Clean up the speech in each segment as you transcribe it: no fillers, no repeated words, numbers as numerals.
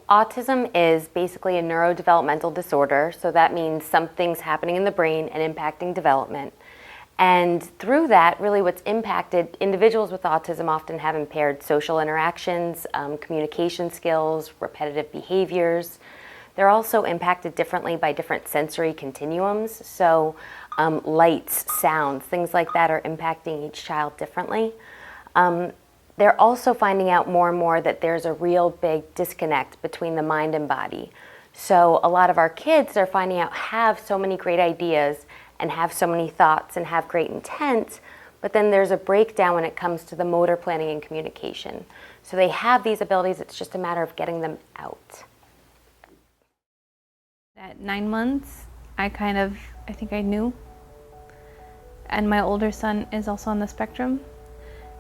autism is basically a neurodevelopmental disorder, so that means something's happening in the brain and impacting development. And through that, really what's impacted, individuals with autism often have impaired social interactions, communication skills, repetitive behaviors. They're also impacted differently by different sensory continuums, so lights, sounds, things like that are impacting each child differently. They're also finding out more and more that there's a real big disconnect between the mind and body. So a lot of our kids are finding out have so many great ideas and have so many thoughts and have great intent, but then there's a breakdown when it comes to the motor planning and communication. So they have these abilities, it's just a matter of getting them out. At 9 months, I think I knew. And my older son is also on the spectrum.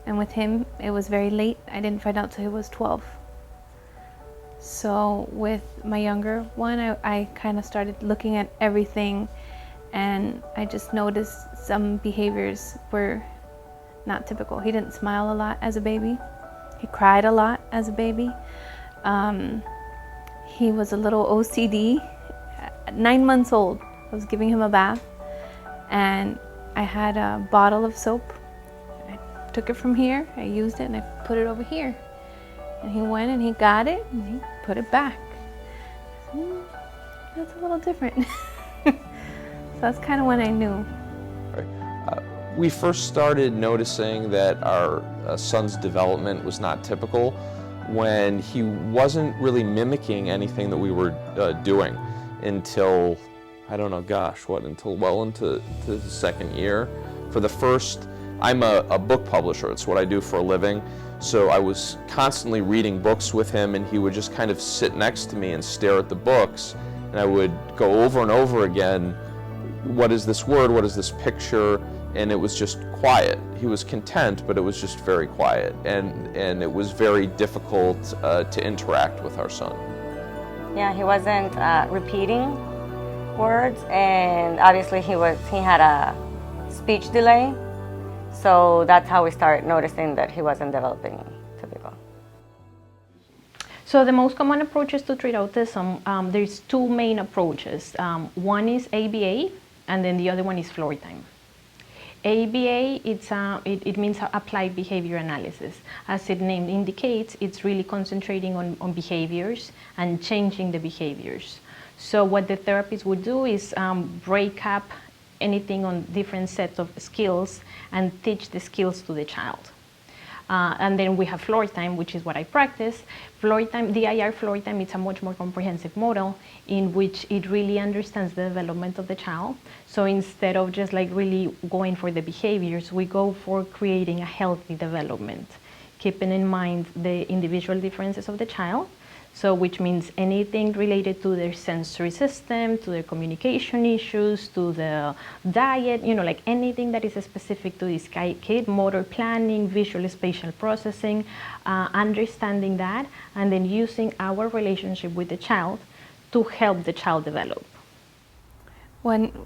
And with him, it was very late. I didn't find out till he was 12. So with my younger one, I kind of started looking at everything, and I just noticed some behaviors were not typical. He didn't smile a lot as a baby. He cried a lot as a baby. He was a little OCD. At 9 months old, I was giving him a bath, and I had a bottle of soap. I took it from here, I used it, and I put it over here. And he went and he got it, and he put it back. That's a little different. So that's kind of when I knew. We first started noticing that our son's development was not typical when he wasn't really mimicking anything that we were doing until, I don't know, until well into the second year. For the first, I'm a book publisher, it's what I do for a living, so I was constantly reading books with him, and he would just kind of sit next to me and stare at the books, and I would go over and over again, what is this word, what is this picture, and it was just quiet. He was content, but it was just very quiet, and it was very difficult to interact with our son. Yeah, he wasn't repeating words, and obviously he had a speech delay, so that's how we started noticing that he wasn't developing typical. So the most common approaches to treat autism, there's two main approaches. One is ABA, and then the other one is floor time. ABA, it means applied behavior analysis. As its name indicates, it's really concentrating on behaviors and changing the behaviors. So what the therapist would do is break up anything on different sets of skills and teach the skills to the child. And then we have floor time, which is what I practice. Floor time, DIR floor time, it's a much more comprehensive model in which it really understands the development of the child. So instead of just like really going for the behaviors, we go for creating a healthy development, keeping in mind the individual differences of the child. So which means anything related to their sensory system, to their communication issues, to the diet, like anything that is specific to this kid, motor planning, visual spatial processing, understanding that, and then using our relationship with the child to help the child develop. When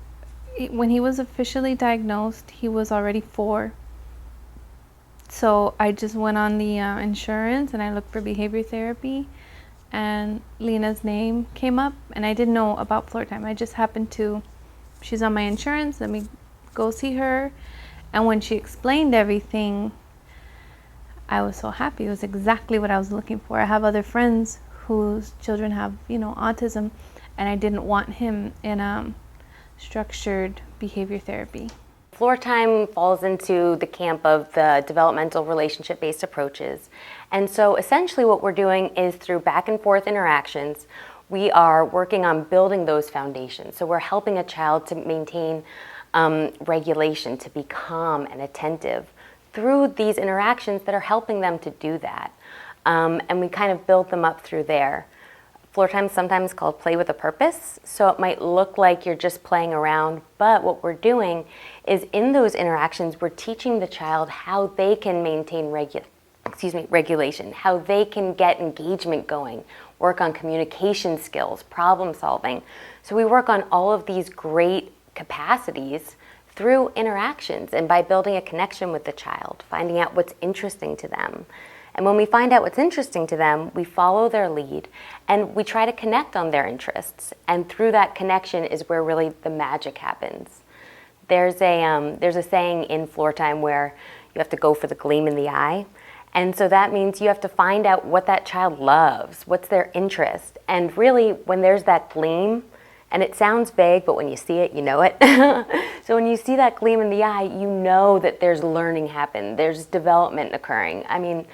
he was officially diagnosed, he was already 4. So I just went on the insurance and I looked for behavior therapy, and Lena's name came up, and I didn't know about floor time. I just happened to, she's on my insurance, let me go see her. And when she explained everything, I was so happy. It was exactly what I was looking for. I have other friends whose children have, autism, and I didn't want him in structured behavior therapy. Floor time falls into the camp of the developmental relationship-based approaches. And so essentially what we're doing is through back and forth interactions, we are working on building those foundations. So we're helping a child to maintain regulation, to be calm and attentive through these interactions that are helping them to do that. And we kind of build them up through there. Floor time is sometimes called play with a purpose, so it might look like you're just playing around, but what we're doing is in those interactions, we're teaching the child how they can maintain regulation, how they can get engagement going, work on communication skills, problem solving. So we work on all of these great capacities through interactions and by building a connection with the child, finding out what's interesting to them. And when we find out what's interesting to them, we follow their lead and we try to connect on their interests. And through that connection is where really the magic happens. There's a saying in Floor Time where you have to go for the gleam in the eye. And so that means you have to find out what that child loves, what's their interest. And really, when there's that gleam, and it sounds vague, but when you see it, you know it. So when you see that gleam in the eye, you know that there's learning happen, there's development occurring. I mean,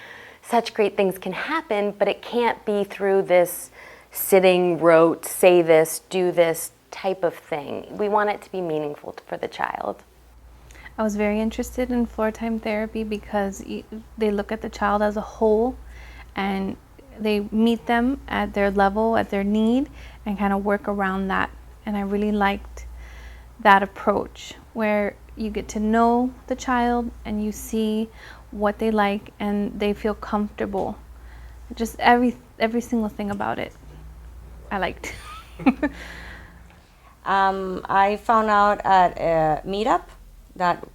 such great things can happen, but it can't be through this sitting, rote, say this, do this type of thing. We want it to be meaningful for the child. I was very interested in floor time therapy because they look at the child as a whole and they meet them at their level, at their need, and kind of work around that. And I really liked that approach where you get to know the child and you see what they like and they feel comfortable. Just every single thing about it I liked. I found out at Meetup, that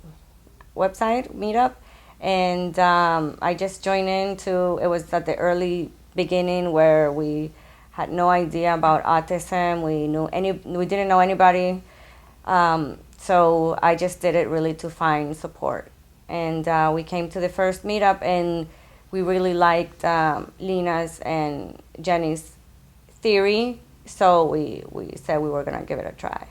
website, Meetup, and I just joined into, it was at the early beginning where we had no idea about autism, we didn't know anybody, so I just did it really to find support. And we came to the first Meetup and we really liked Lena's and Jenny's theory, so we said we were gonna give it a try.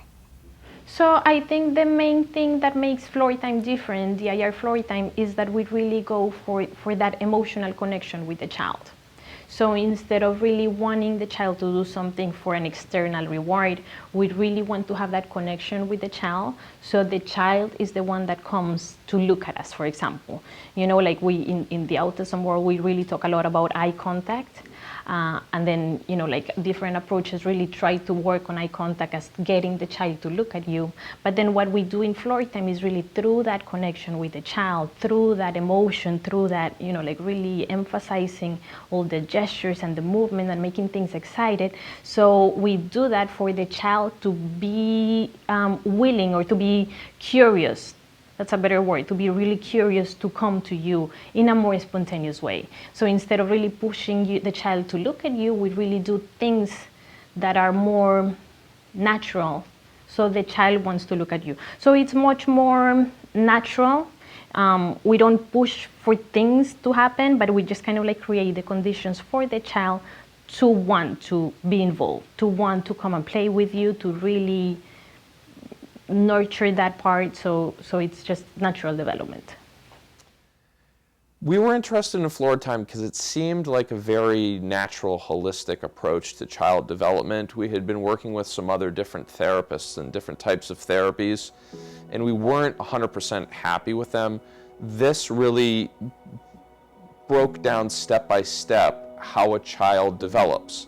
So I think the main thing that makes Floor Time different, DIR Floor Time, is that we really go for that emotional connection with the child. So instead of really wanting the child to do something for an external reward, we really want to have that connection with the child. So the child is the one that comes to look at us, for example. You know, like we, in the autism world, we really talk a lot about eye contact. And then, you know, like different approaches really try to work on eye contact as getting the child to look at you. But then what we do in Floor Time is really through that connection with the child, through that emotion, through that, you know, like really emphasizing all the gestures and the movement and making things excited. So we do that for the child to be willing or to be curious. That's a better word, to be really curious to come to you in a more spontaneous way. So instead of really pushing the child to look at you, we really do things that are more natural, so the child wants to look at you. So it's much more natural. We don't push for things to happen, but we just kind of like create the conditions for the child to want to be involved, to want to come and play with you, to really nurture that part, so it's just natural development. We were interested in Floor Time because it seemed like a very natural, holistic approach to child development. We had been working with some other different therapists and different types of therapies, and we weren't 100% happy with them. This really broke down step by step how a child develops,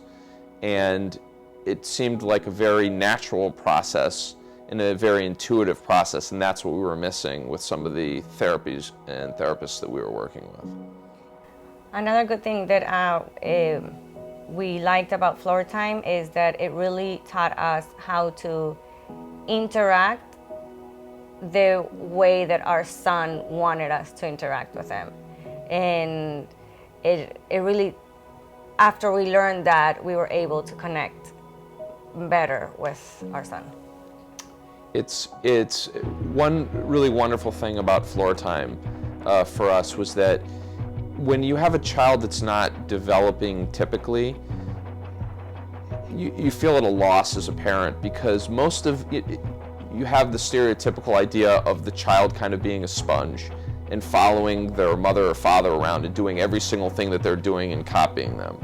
and it seemed like a very natural process and a very intuitive process, and that's what we were missing with some of the therapies and therapists that we were working with. Another good thing that we liked about Floor Time is that it really taught us how to interact the way that our son wanted us to interact with him. And it really, after we learned that, we were able to connect better with our son. It's one really wonderful thing about Floor Time for us was that when you have a child that's not developing typically, you feel at a loss as a parent, because most of it, you have the stereotypical idea of the child kind of being a sponge and following their mother or father around and doing every single thing that they're doing and copying them,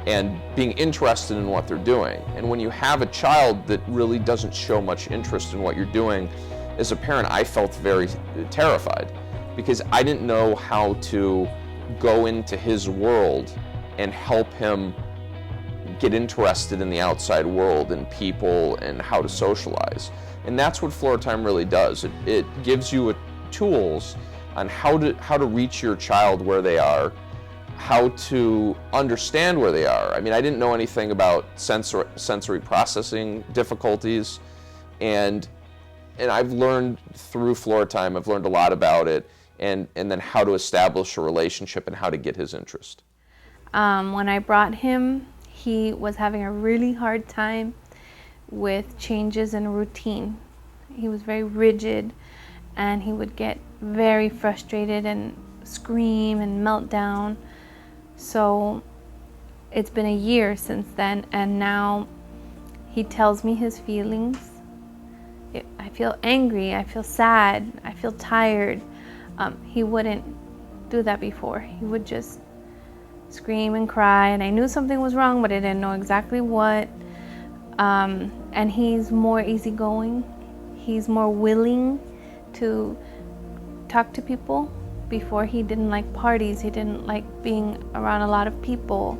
and being interested in what they're doing. And when you have a child that really doesn't show much interest in what you're doing, as a parent, I felt very terrified, because I didn't know how to go into his world and help him get interested in the outside world and people and how to socialize. And that's what Floor Time really does. It gives you tools on how to reach your child where they are, how to understand where they are. I mean, I didn't know anything about sensory processing difficulties, and I've learned through Floor Time, I've learned a lot about it, and then how to establish a relationship and how to get his interest. When I brought him, he was having a really hard time with changes in routine. He was very rigid, and he would get very frustrated and scream and melt down. So it's been a year since then, and now he tells me his feelings. I feel angry, I feel sad, I feel tired. He wouldn't do that before. He would just scream and cry, and I knew something was wrong, but I didn't know exactly what. And he's more easygoing. He's more willing to talk to people. Before, he didn't like parties. He didn't like being around a lot of people.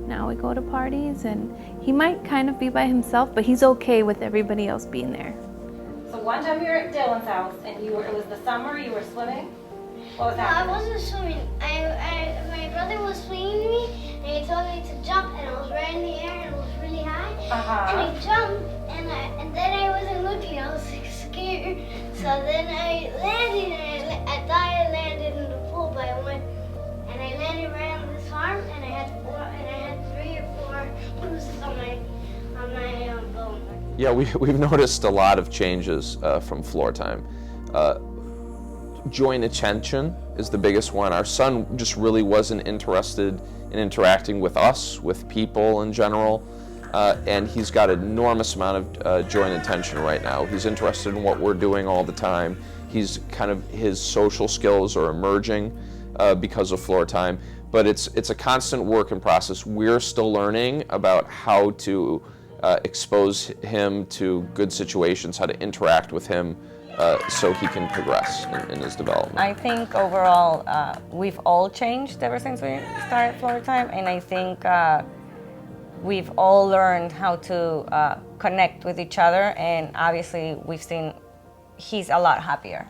Now we go to parties, and he might kind of be by himself, but he's okay with everybody else being there. So one time you were at Dylan's house, and it was the summer, you were swimming? What was happening? I wasn't swimming. My brother was swinging me, and he told me to jump, and I was right in the air, and it was really high. And I jumped, and then I wasn't looking. I was like, scared. So then I landed, and I thought I landed in the pool, but I went, and I landed right on this farm, and I had 3 or 4 bruises on my bone. Yeah, we've noticed a lot of changes from floor time. Joint attention is the biggest one. Our son just really wasn't interested in interacting with us, with people in general, and he's got an enormous amount of joint attention right now. He's interested in what we're doing all the time. His social skills are emerging because of floor time, but it's a constant work in process. We're still learning about how to expose him to good situations, how to interact with him so he can progress in his development. I think overall we've all changed ever since we started floor time, and I think we've all learned how to connect with each other, and obviously we've seen he's a lot happier.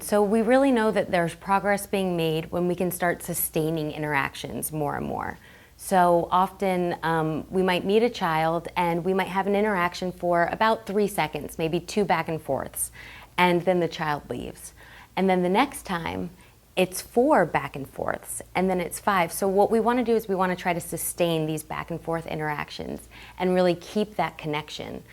So we really know that there's progress being made when we can start sustaining interactions more and more. So often we might meet a child and we might have an interaction for about 3 seconds, maybe 2 back and forths, and then the child leaves. And then the next time it's 4 back and forths, and then it's 5. So what we want to do is we want to try to sustain these back and forth interactions and really keep that connection.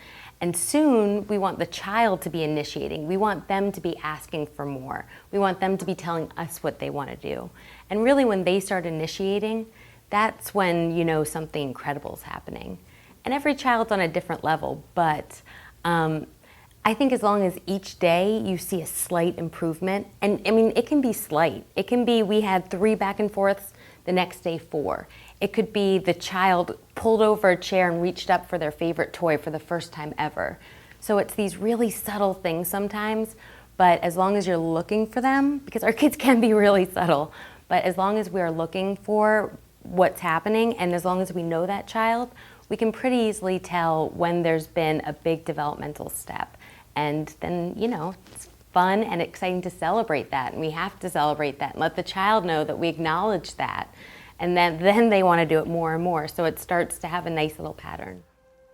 And soon we want the child to be initiating. We want them to be asking for more. We want them to be telling us what they want to do. And really when they start initiating, that's when you know something incredible is happening. And every child's on a different level, but I think as long as each day you see a slight improvement, and I mean, it can be slight. It can be we had 3 back and forths, the next day 4. It could be the child pulled over a chair and reached up for their favorite toy for the first time ever. So it's these really subtle things sometimes, but as long as you're looking for them, because our kids can be really subtle, but as long as we are looking for what's happening, and as long as we know that child, we can pretty easily tell when there's been a big developmental step. And then, you know, it's fun and exciting to celebrate that, and we have to celebrate that and let the child know that we acknowledge that, and then they want to do it more and more, so it starts to have a nice little pattern.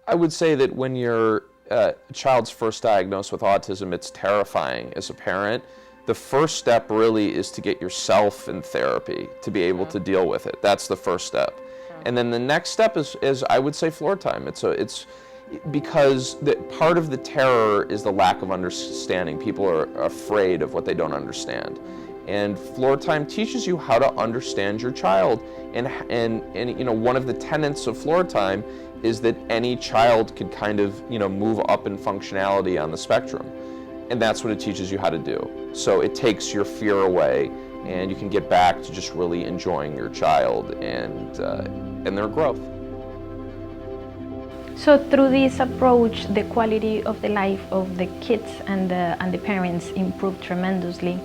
I would say that when your child's first diagnosed with autism, it's terrifying as a parent. The first step really is to get yourself in therapy to be able to deal with it. That's the first step. And then the next step is I would say floor time. It's because part of the terror is the lack of understanding. People are afraid of what they don't understand. And floor time teaches you how to understand your child. And you know, one of the tenets of floor time is that any child could kind of, you know, move up in functionality on the spectrum. And that's what it teaches you how to do. So it takes your fear away, and you can get back to just really enjoying your child and their growth. So through this approach, the quality of the life of the kids and the parents improved tremendously,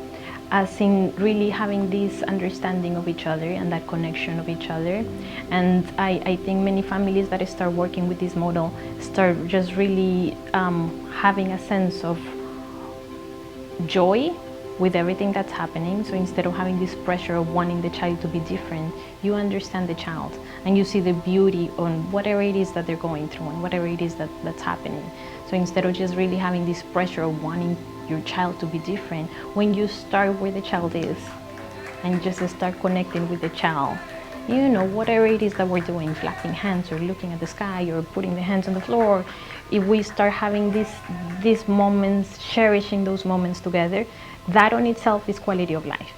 as in really having this understanding of each other and that connection of each other. And I think many families that start working with this model start just really having a sense of joy with everything that's happening. So instead of having this pressure of wanting the child to be different, you understand the child and you see the beauty on whatever it is that they're going through and whatever it is that's happening. So instead of just really having this pressure of wanting your child to be different, when you start where the child is and just start connecting with the child, you know, whatever it is that we're doing, clapping hands or looking at the sky or putting the hands on the floor, if we start having these moments, cherishing those moments together, that on itself is quality of life.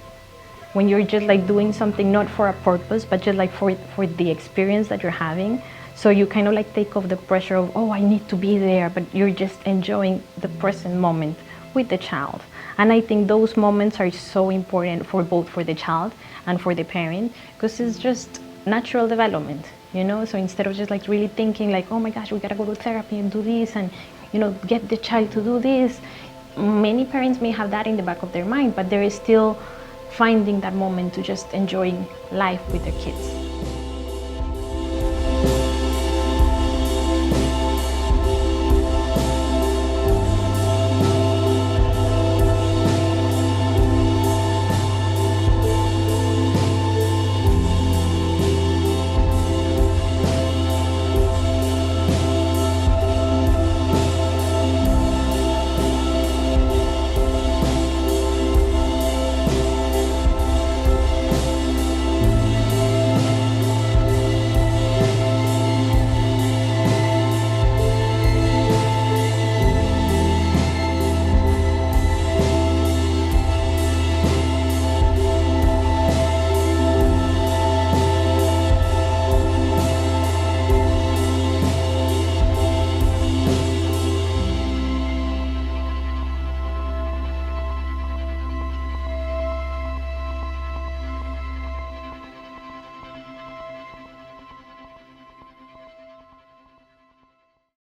When you're just like doing something not for a purpose, but just like for the experience that you're having, so you kind of like take off the pressure of, oh, I need to be there, but you're just enjoying the present moment with the child. And I think those moments are so important for both for the child and for the parent, because it's just natural development, you know? So instead of just like really thinking like, oh my gosh, we gotta go to therapy and do this and, you know, get the child to do this. Many parents may have that in the back of their mind, but there is still finding that moment to just enjoying life with their kids.